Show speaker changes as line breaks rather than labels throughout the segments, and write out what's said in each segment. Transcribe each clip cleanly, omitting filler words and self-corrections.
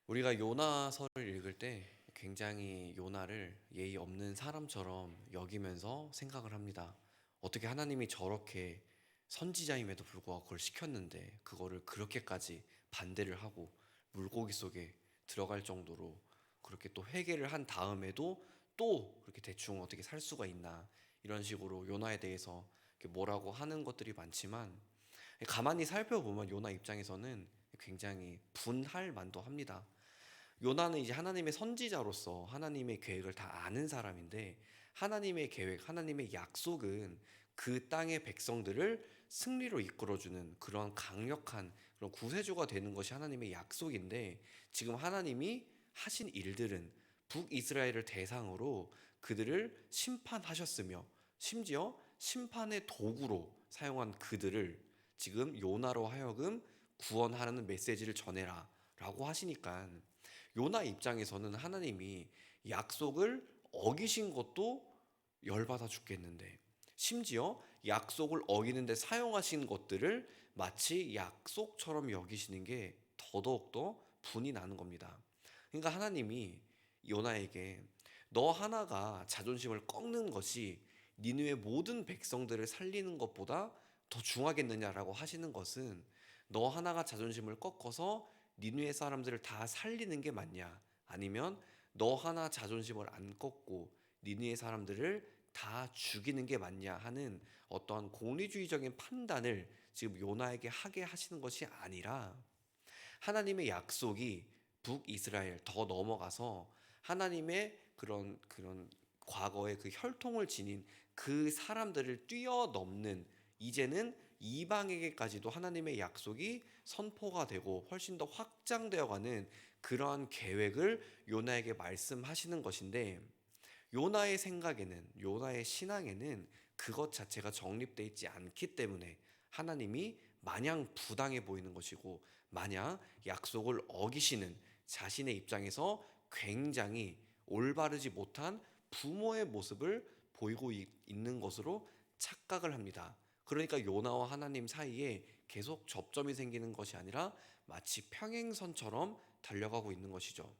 우리가 요나서를 읽을 때 굉장히 요나를 예의 없는 사람처럼 여기면서 생각을 합니다. 어떻게 하나님이 저렇게 선지자임에도 불구하고 그걸 시켰는데 그거를 그렇게까지 반대를 하고 물고기 속에 들어갈 정도로 그렇게 또 회개를 한 다음에도 또 그렇게 대충 어떻게 살 수가 있나, 이런 식으로 요나에 대해서 이렇게 뭐라고 하는 것들이 많지만, 가만히 살펴보면 요나 입장에서는 굉장히 분할 만도 합니다. 요나는 이제 하나님의 선지자로서 하나님의 계획을 다 아는 사람인데, 하나님의 계획, 하나님의 약속은 그 땅의 백성들을 승리로 이끌어주는 그런 강력한 그런 구세주가 되는 것이 하나님의 약속인데, 지금 하나님이 하신 일들은 북이스라엘을 대상으로 그들을 심판하셨으며, 심지어 심판의 도구로 사용한 그들을 지금 요나로 하여금 구원하라는 메시지를 전해라 라고 하시니까, 요나 입장에서는 하나님이 약속을 어기신 것도 열받아 죽겠는데, 심지어 약속을 어기는데 사용하신 것들을 마치 약속처럼 여기시는 게 더더욱더 분이 나는 겁니다. 그러니까 하나님이 요나에게 너 하나가 자존심을 꺾는 것이 니느의 모든 백성들을 살리는 것보다 더 중하겠느냐라고 하시는 것은, 너 하나가 자존심을 꺾어서 니느의 사람들을 다 살리는 게 맞냐, 아니면 너 하나 자존심을 안 꺾고 니느의 사람들을 다 죽이는 게 맞냐 하는 어떠한 공리주의적인 판단을 지금 요나에게 하게 하시는 것이 아니라, 하나님의 약속이 북이스라엘 더 넘어가서 하나님의 그런 과거의 그 혈통을 지닌 그 사람들을 뛰어넘는, 이제는 이방에게까지도 하나님의 약속이 선포가 되고 훨씬 더 확장되어 가는 그러한 계획을 요나에게 말씀하시는 것인데, 요나의 생각에는, 요나의 신앙에는 그것 자체가 정립되어 있지 않기 때문에 하나님이 마냥 부당해 보이는 것이고, 마냥 약속을 어기시는 자신의 입장에서 굉장히 올바르지 못한 부모의 모습을 보이고 있는 것으로 착각을 합니다. 그러니까 요나와 하나님 사이에 계속 접점이 생기는 것이 아니라 마치 평행선처럼 달려가고 있는 것이죠.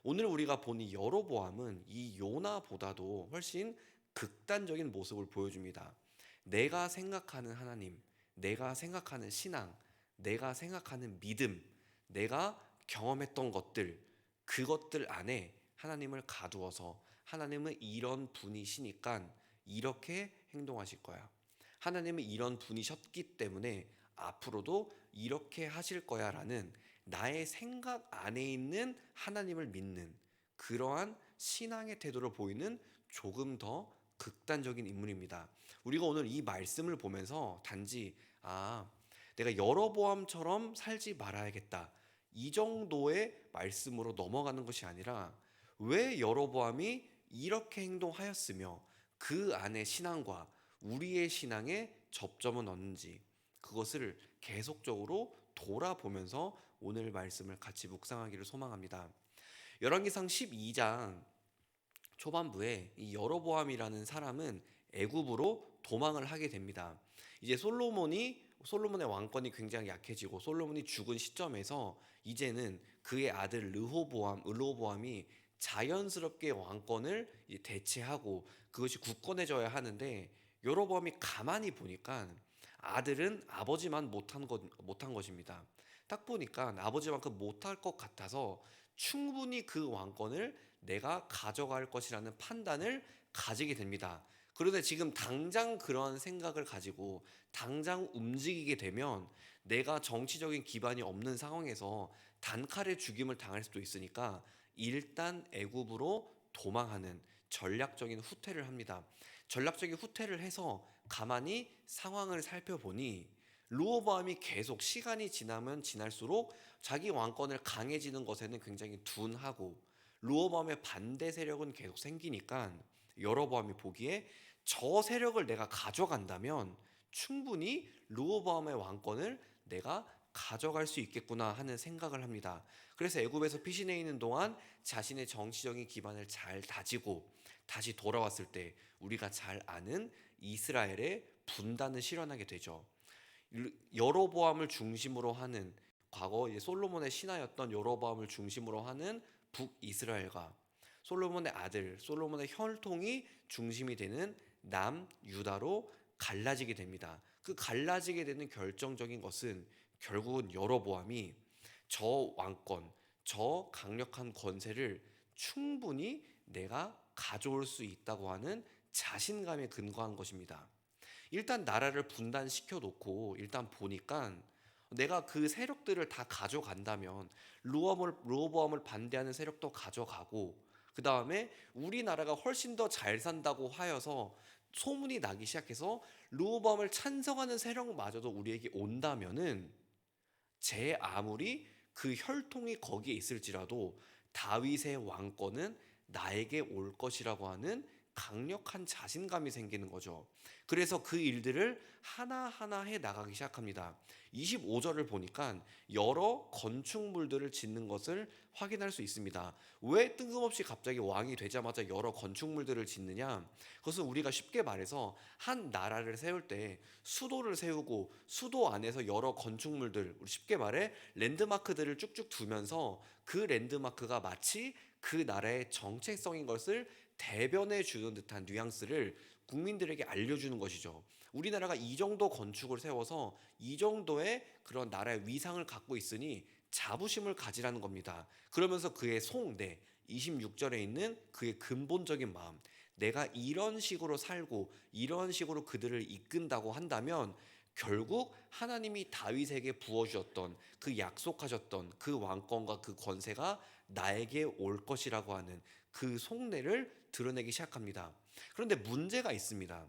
오늘 우리가 본 이 여로보암은 이 요나보다도 훨씬 극단적인 모습을 보여줍니다. 내가 생각하는 하나님, 내가 생각하는 신앙, 내가 생각하는 믿음, 내가 경험했던 것들, 그것들 안에 하나님을 가두어서 하나님은 이런 분이시니까 이렇게 행동하실 거야, 하나님은 이런 분이셨기 때문에 앞으로도 이렇게 하실 거야 라는 나의 생각 안에 있는 하나님을 믿는 그러한 신앙의 태도를 보이는 조금 더 극단적인 인물입니다. 우리가 오늘 이 말씀을 보면서 단지 내가 여로보암처럼 살지 말아야겠다, 이 정도의 말씀으로 넘어가는 것이 아니라, 왜 여로보암이 이렇게 행동하였으며 그 안에 신앙과 우리의 신앙에 접점은 없는지, 그것을 계속적으로 돌아보면서 오늘 말씀을 같이 묵상하기를 소망합니다. 열왕기상 12장 초반부에 이 여로보암이라는 사람은 애굽으로 도망을 하게 됩니다. 이제 솔로몬의 왕권이 굉장히 약해지고 솔로몬이 죽은 시점에서 이제는 그의 아들 르호보암이 자연스럽게 왕권을 대체하고 그것이 굳건해져야 하는데, 여로보암이 가만히 보니까 아들은 아버지만 못한 것입니다. 딱 보니까 아버지만큼 못할 것 같아서 충분히 그 왕권을 내가 가져갈 것이라는 판단을 가지게 됩니다. 그런데 지금 당장 그런 생각을 가지고 당장 움직이게 되면 내가 정치적인 기반이 없는 상황에서 단칼에 죽임을 당할 수도 있으니까 일단 애굽으로 도망하는 전략적인 후퇴를 합니다. 전략적인 후퇴를 해서 가만히 상황을 살펴보니, 르호보암이 계속 시간이 지나면 지날수록 자기 왕권을 강해지는 것에는 굉장히 둔하고, 르호보암의 반대 세력은 계속 생기니까 여로보암이 보기에 저 세력을 내가 가져간다면 충분히 르호보암의 왕권을 내가 가져갈 수 있겠구나 하는 생각을 합니다. 그래서 애굽에서 피신해 있는 동안 자신의 정치적인 기반을 잘 다지고 다시 돌아왔을 때 우리가 잘 아는 이스라엘의 분단을 실현하게 되죠. 여로보암을 중심으로 하는 과거 이제 솔로몬의 신하였던 여로보암을 중심으로 하는 북이스라엘과 솔로몬의 아들 솔로몬의 혈통이 중심이 되는 남유다로 갈라지게 됩니다. 그 갈라지게 되는 결정적인 것은 결국은 여로보암이 저 왕권, 저 강력한 권세를 충분히 내가 가져올 수 있다고 하는 자신감에 근거한 것입니다. 일단 나라를 분단시켜 놓고 일단 보니까 내가 그 세력들을 다 가져간다면 르호보암을 반대하는 세력도 가져가고 그 다음에 우리나라가 훨씬 더 잘 산다고 하여서 소문이 나기 시작해서 르호보암을 찬성하는 세력마저도 우리에게 온다면은 제 아무리 그 혈통이 거기에 있을지라도 다윗의 왕권은 나에게 올 것이라고 하는 강력한 자신감이 생기는 거죠. 그래서 그 일들을 하나하나 해 나가기 시작합니다. 25절을 보니까 여러 건축물들을 짓는 것을 확인할 수 있습니다. 왜 뜬금없이 갑자기 왕이 되자마자 여러 건축물들을 짓느냐? 그것은 우리가 쉽게 말해서 한 나라를 세울 때 수도를 세우고 수도 안에서 여러 건축물들, 우리 쉽게 말해 랜드마크들을 쭉쭉 두면서 그 랜드마크가 마치 그 나라의 정체성인 것을 대변해 주는 듯한 뉘앙스를 국민들에게 알려주는 것이죠. 우리나라가 이 정도 건축을 세워서 이 정도의 그런 나라의 위상을 갖고 있으니 자부심을 가지라는 겁니다. 그러면서 그의 속내 26절에 있는 그의 근본적인 마음, 내가 이런 식으로 살고 이런 식으로 그들을 이끈다고 한다면 결국 하나님이 다윗에게 부어주셨던 그 약속하셨던 그 왕권과 그 권세가 나에게 올 것이라고 하는 그 속내를 드러내기 시작합니다. 그런데 문제가 있습니다.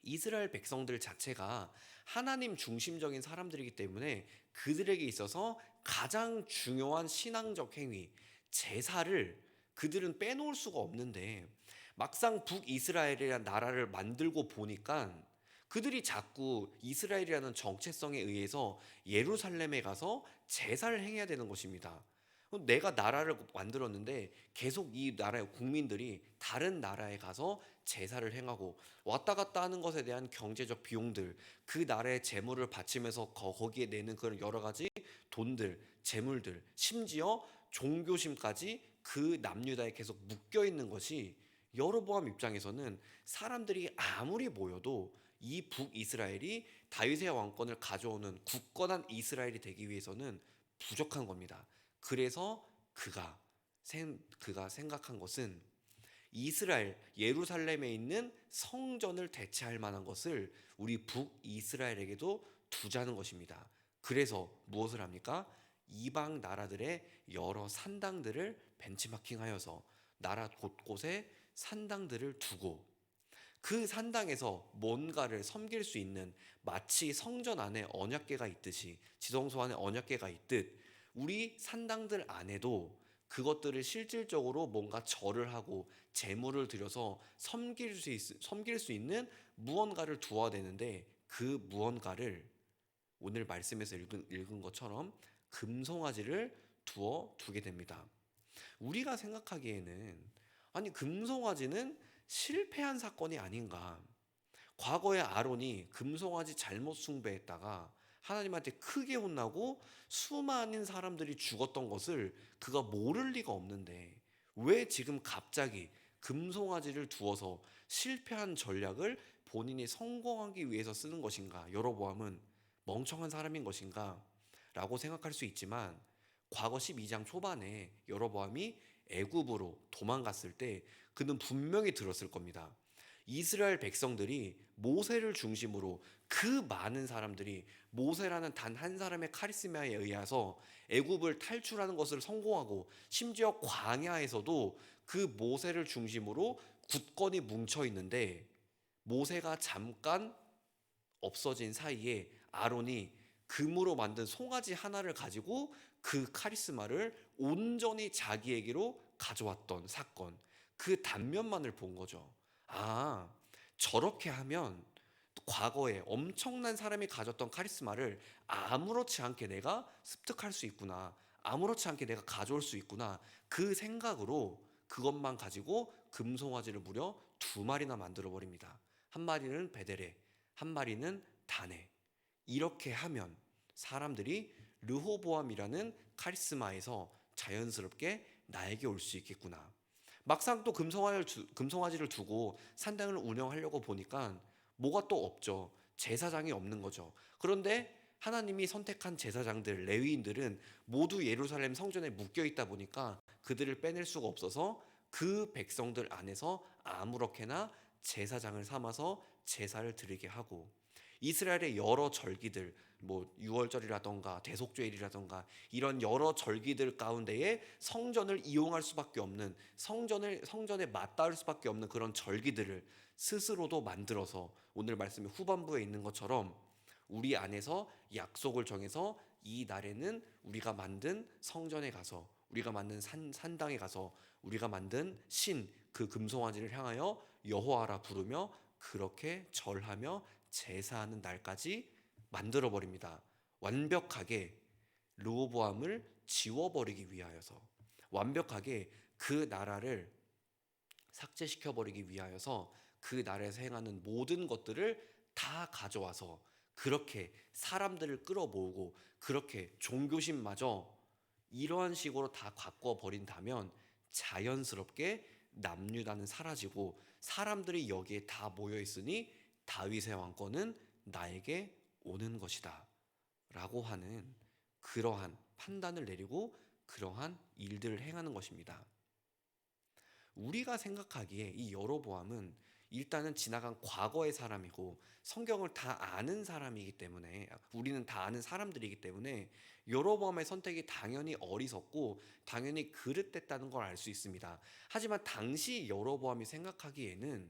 이스라엘 백성들 자체가 하나님 중심적인 사람들이기 때문에 그들에게 있어서 가장 중요한 신앙적 행위, 제사를 그들은 빼놓을 수가 없는데 막상 북이스라엘이라는 나라를 만들고 보니까 그들이 자꾸 이스라엘이라는 정체성에 의해서 예루살렘에 가서 제사를 행해야 되는 것입니다. 내가 나라를 만들었는데 계속 이 나라의 국민들이 다른 나라에 가서 제사를 행하고 왔다 갔다 하는 것에 대한 경제적 비용들, 그 나라의 재물을 바치면서 거기에 내는 그런 여러 가지 돈들, 재물들, 심지어 종교심까지 그 남유다에 계속 묶여 있는 것이 여로보암 입장에서는 사람들이 아무리 모여도 이 북이스라엘이 다윗의 왕권을 가져오는 굳건한 이스라엘이 되기 위해서는 부족한 겁니다. 그래서 그가 생각한 것은 이스라엘 예루살렘에 있는 성전을 대체할 만한 것을 우리 북이스라엘에게도 두자는 것입니다. 그래서 무엇을 합니까? 이방 나라들의 여러 산당들을 벤치마킹하여서 나라 곳곳에 산당들을 두고 그 산당에서 뭔가를 섬길 수 있는 마치 성전 안에 언약궤가 있듯이 지성소 안에 언약궤가 있듯 우리 산당들 안에도 그것들을 실질적으로 뭔가 절을 하고 제물을 드려서 섬길 수 있는 무언가를 두어야 되는데 그 무언가를 오늘 말씀에서 읽은 것처럼 금송아지를 두게 됩니다. 우리가 생각하기에는 아니 금송아지는 실패한 사건이 아닌가. 과거에 아론이 금송아지 잘못 숭배했다가 하나님한테 크게 혼나고 수많은 사람들이 죽었던 것을 그가 모를 리가 없는데 왜 지금 갑자기 금송아지를 두어서 실패한 전략을 본인이 성공하기 위해서 쓰는 것인가? 여로보암은 멍청한 사람인 것인가? 라고 생각할 수 있지만 과거 12장 초반에 여로보암이 애굽으로 도망갔을 때 그는 분명히 들었을 겁니다. 이스라엘 백성들이 모세를 중심으로 그 많은 사람들이 모세라는 단 한 사람의 카리스마에 의해서 애굽을 탈출하는 것을 성공하고 심지어 광야에서도 그 모세를 중심으로 굳건히 뭉쳐 있는데 모세가 잠깐 없어진 사이에 아론이 금으로 만든 송아지 하나를 가지고 그 카리스마를 온전히 자기에게로 가져왔던 사건, 그 단면만을 본 거죠. 아, 저렇게 하면 과거에 엄청난 사람이 가졌던 카리스마를 아무렇지 않게 내가 습득할 수 있구나. 아무렇지 않게 내가 가져올 수 있구나. 그 생각으로 그것만 가지고 금송아지를 무려 2마리나 만들어 버립니다. 한 마리는 베델에, 한 마리는 단에. 이렇게 하면 사람들이 르호보암이라는 카리스마에서 자연스럽게 나에게 올 수 있겠구나. 막상 또 금송아지를 두고 산당을 운영하려고 보니까 뭐가 또 없죠. 제사장이 없는 거죠. 그런데 하나님이 선택한 제사장들, 레위인들은 모두 예루살렘 성전에 묶여 있다 보니까 그들을 빼낼 수가 없어서 그 백성들 안에서 아무렇게나 제사장을 삼아서 제사를 드리게 하고, 이스라엘의 여러 절기들, 뭐 유월절이라던가 대속죄일이라던가 이런 여러 절기들 가운데에 성전을 이용할 수밖에 없는, 성전에 맞닿을 수밖에 없는 그런 절기들을 스스로도 만들어서 오늘 말씀의 후반부에 있는 것처럼 우리 안에서 약속을 정해서 이 날에는 우리가 만든 성전에 가서, 우리가 만든 산당에 가서 우리가 만든 그 금송아지를 향하여 여호와라 부르며 그렇게 절하며 제사하는 날까지 만들어 버립니다. 완벽하게 르호보암을 지워버리기 위하여서, 완벽하게 그 나라를 삭제시켜 버리기 위하여서 그 나라에서 행하는 모든 것들을 다 가져와서 그렇게 사람들을 끌어모으고 그렇게 종교심마저 이러한 식으로 다 바꿔 버린다면 자연스럽게 남유다는 사라지고 사람들이 여기에 다 모여 있으니 다윗의 왕권은 나에게 오는 것이다 라고 하는 그러한 판단을 내리고 그러한 일들을 행하는 것입니다. 우리가 생각하기에 이 여로보암은 일단은 지나간 과거의 사람이고 성경을 다 아는 사람이기 때문에, 우리는 다 아는 사람들이기 때문에 여로보암의 선택이 당연히 어리석고 당연히 그릇됐다는 걸 알 수 있습니다. 하지만 당시 여로보암이 생각하기에는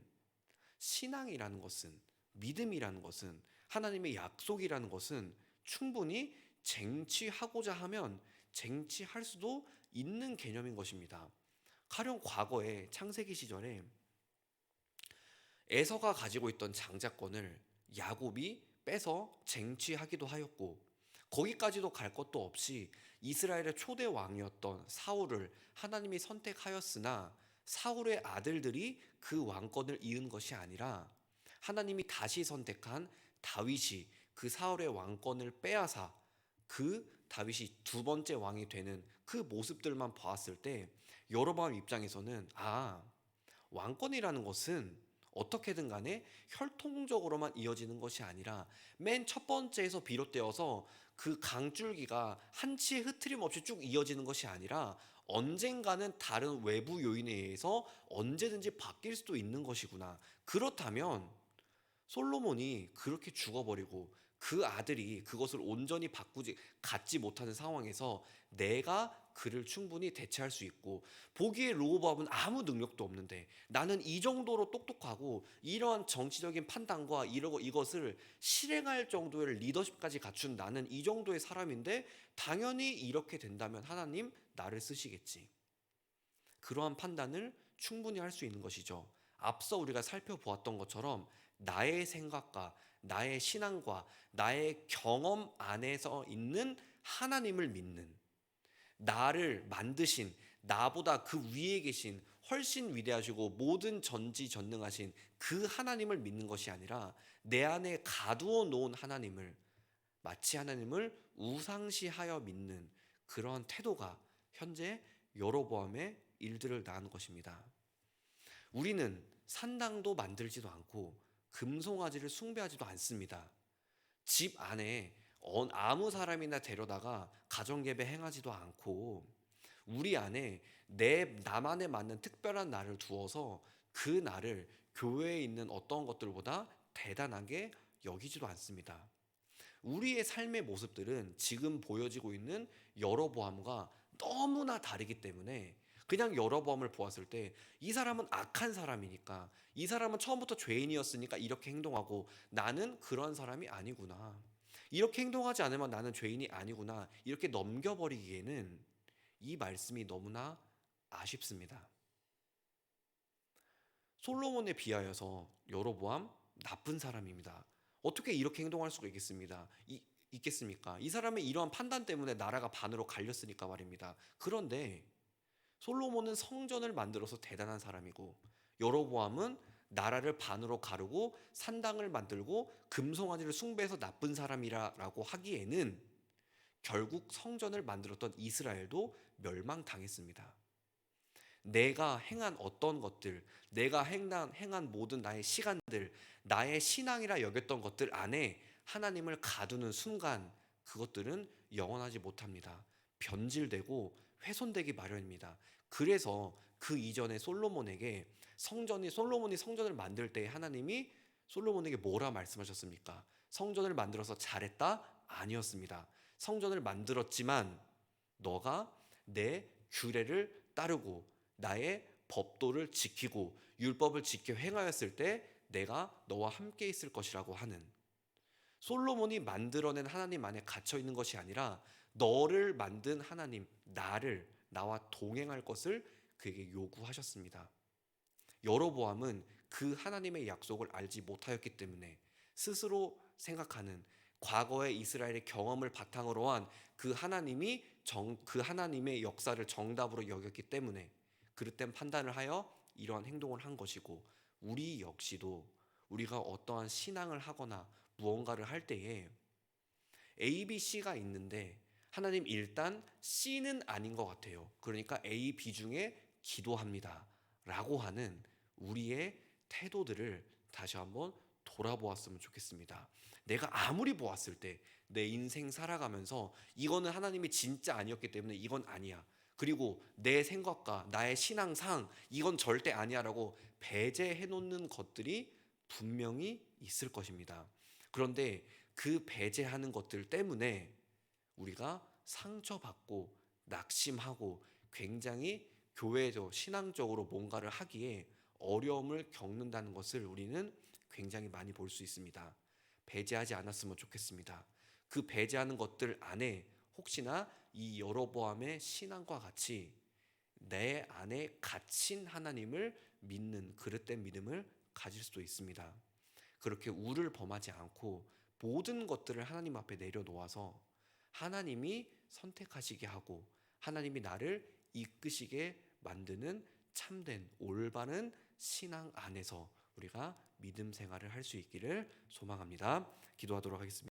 신앙이라는 것은, 믿음이라는 것은, 하나님의 약속이라는 것은 충분히 쟁취하고자 하면 쟁취할 수도 있는 개념인 것입니다. 가령 과거에 창세기 시절에 에서가 가지고 있던 장자권을 야곱이 빼서 쟁취하기도 하였고, 거기까지도 갈 것도 없이 이스라엘의 초대 왕이었던 사울을 하나님이 선택하였으나 사울의 아들들이 그 왕권을 이은 것이 아니라 하나님이 다시 선택한 다윗이 그 사울의 왕권을 빼앗아 그 다윗이 두 번째 왕이 되는 그 모습들만 보았을 때 여로보암 입장에서는 왕권이라는 것은 어떻게든 간에 혈통적으로만 이어지는 것이 아니라 맨 첫 번째에서 비롯되어서 그 강줄기가 한치의 흐트림 없이 쭉 이어지는 것이 아니라 언젠가는 다른 외부 요인에 의해서 언제든지 바뀔 수도 있는 것이구나. 그렇다면 솔로몬이 그렇게 죽어버리고 그 아들이 그것을 온전히 갖지 못하는 상황에서 내가 그를 충분히 대체할 수 있고, 보기에 르호보암은 아무 능력도 없는데 나는 이 정도로 똑똑하고 이러한 정치적인 판단과 이것을 실행할 정도의 리더십까지 갖춘 나는 이 정도의 사람인데 당연히 이렇게 된다면 하나님 나를 쓰시겠지. 그러한 판단을 충분히 할 수 있는 것이죠. 앞서 우리가 살펴보았던 것처럼 나의 생각과 나의 신앙과 나의 경험 안에서 있는 하나님을 믿는, 나를 만드신, 나보다 그 위에 계신 훨씬 위대하시고 모든 전지전능하신 그 하나님을 믿는 것이 아니라 내 안에 가두어 놓은 하나님을, 마치 하나님을 우상시하여 믿는 그러한 태도가 현재 여로보암의 일들을 낳은 것입니다. 우리는 산당도 만들지도 않고 금송아지를 숭배하지도 않습니다. 집 안에 아무 사람이나 데려다가 가정예배 행하지도 않고 우리 안에 나만에 맞는 특별한 날을 두어서 그 날을 교회에 있는 어떤 것들보다 대단하게 여기지도 않습니다. 우리의 삶의 모습들은 지금 보여지고 있는 여로보암과 너무나 다르기 때문에 그냥 여로보암을 보았을 때 이 사람은 악한 사람이니까, 이 사람은 처음부터 죄인이었으니까 이렇게 행동하고 나는 그런 사람이 아니구나, 이렇게 행동하지 않으면 나는 죄인이 아니구나, 이렇게 넘겨버리기에는 이 말씀이 너무나 아쉽습니다. 솔로몬에 비하여서 여로보암 나쁜 사람입니다. 어떻게 이렇게 행동할 수가 있겠습니까? 이 사람의 이러한 판단 때문에 나라가 반으로 갈렸으니까 말입니다. 그런데 솔로몬은 성전을 만들어서 대단한 사람이고 여로보암은 나라를 반으로 가르고 산당을 만들고 금송아지를 숭배해서 나쁜 사람이라고 하기에는 결국 성전을 만들었던 이스라엘도 멸망당했습니다. 내가 행한 어떤 것들, 내가 행한 모든 나의 시간들, 나의 신앙이라 여겼던 것들 안에 하나님을 가두는 순간 그것들은 영원하지 못합니다. 변질되고 훼손되기 마련입니다. 그래서 그 이전에 솔로몬이 성전을 만들 때 하나님이 솔로몬에게 뭐라 말씀하셨습니까? 성전을 만들어서 잘했다? 아니었습니다. 성전을 만들었지만 너가 내 규례를 따르고 나의 법도를 지키고 율법을 지켜 행하였을 때 내가 너와 함께 있을 것이라고 하는, 솔로몬이 만들어낸 하나님 안에 갇혀 있는 것이 아니라 너를 만든 하나님, 나와 동행할 것을 그에게 요구하셨습니다. 여로보암은 그 하나님의 약속을 알지 못하였기 때문에 스스로 생각하는 과거의 이스라엘의 경험을 바탕으로 한 그 하나님의 역사를 정답으로 여겼기 때문에 그릇된 판단을 하여 이러한 행동을 한 것이고, 우리 역시도 우리가 어떠한 신앙을 하거나 무언가를 할 때에 A, B, C가 있는데 하나님 일단 C는 아닌 것 같아요. 그러니까 A, B 중에 기도합니다 라고 하는 우리의 태도들을 다시 한번 돌아보았으면 좋겠습니다. 내가 아무리 보았을 때 내 인생 살아가면서 이거는 하나님이 진짜 아니었기 때문에 이건 아니야, 그리고 내 생각과 나의 신앙상 이건 절대 아니야 라고 배제해 놓는 것들이 분명히 있을 것입니다. 그런데 그 배제하는 것들 때문에 우리가 상처받고 낙심하고 굉장히 교회적 신앙적으로 뭔가를 하기에 어려움을 겪는다는 것을 우리는 굉장히 많이 볼 수 있습니다. 배제하지 않았으면 좋겠습니다. 그 배제하는 것들 안에 혹시나 이 여로보암의 신앙과 같이 내 안에 갇힌 하나님을 믿는 그릇된 믿음을 가질 수도 있습니다. 그렇게 우를 범하지 않고 모든 것들을 하나님 앞에 내려놓아서 하나님이 선택하시게 하고 하나님이 나를 이끄시게 만드는 참된 올바른 신앙 안에서 우리가 믿음 생활을 할 수 있기를 소망합니다. 기도하도록 하겠습니다.